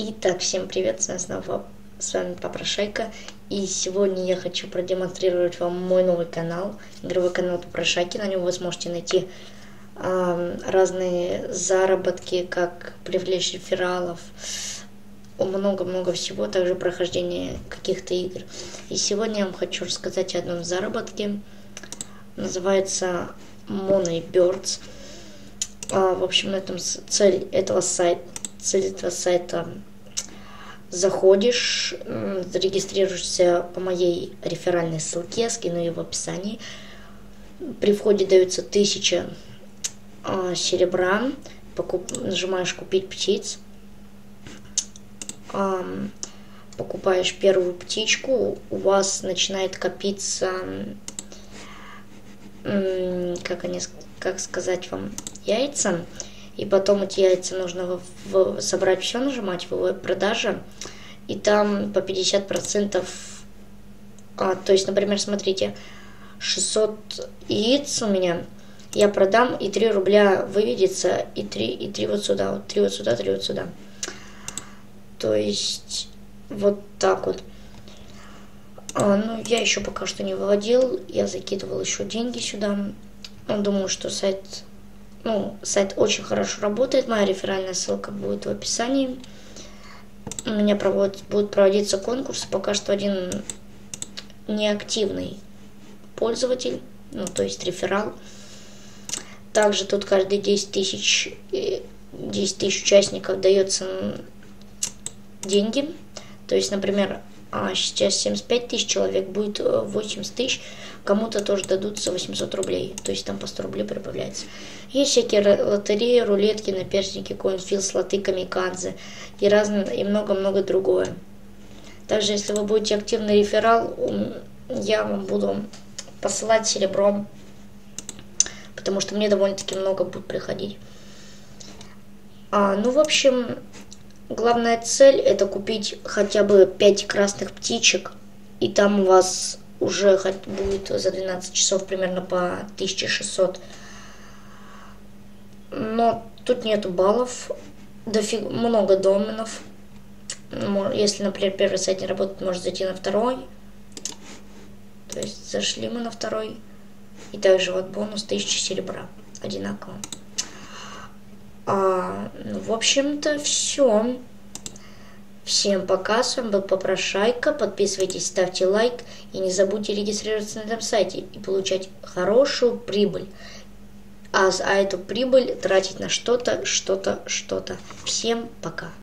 Итак, всем привет, с вами Попрошайка, и сегодня я хочу продемонстрировать вам мой новый канал, игровой канал Попрошайки. На нем вы сможете найти разные заработки, как привлечь рефералов, много-много всего, также прохождение каких-то игр. И сегодня я вам хочу рассказать о одном заработке, называется Money Birds. В общем, на этом цель этого сайта заходишь, зарегистрируешься по моей реферальной ссылке, я скину ее в описании. При входе дается 1000 серебра, нажимаешь купить птиц, покупаешь первую птичку, у вас начинает копиться, как сказать вам, яйца. И потом эти яйца нужно собрать все, нажимать в продажа, и там по 50%, то есть, например, смотрите, 600 яиц у меня, я продам, и 3 рубля выведется, и 3 вот сюда, 3 вот сюда, 3 вот сюда. То есть, вот так вот. Ну, я еще пока что не выводил, я закидывал еще деньги сюда. Думаю, что сайт очень хорошо работает, моя реферальная ссылка будет в описании. У меня будут проводиться конкурсы, пока что один неактивный пользователь, то есть реферал. Также тут каждые 10 тысяч участников дается деньги. То есть, например, сейчас 75 тысяч человек, будет 80 тысяч, кому-то тоже дадутся 800 рублей, то есть там по 100 рублей прибавляется. Есть всякие лотереи, рулетки, наперстники, коинфил, слоты, камикадзе и много-много другое. Также, если вы будете активный реферал, я вам буду посылать серебром, потому что мне довольно-таки много будет приходить. В общем, главная цель — это купить хотя бы 5 красных птичек, и там у вас уже будет за 12 часов примерно по 1600. Но тут нету баллов, много доменов. Если, например, первый сайт не работает, можно зайти на второй. То есть зашли мы на второй. И также вот бонус 1000 серебра. Одинаково. В общем-то, все. Всем пока, с вами был Попрошайка, подписывайтесь, ставьте лайк и не забудьте регистрироваться на этом сайте и получать хорошую прибыль, а эту прибыль тратить на что-то. Всем пока.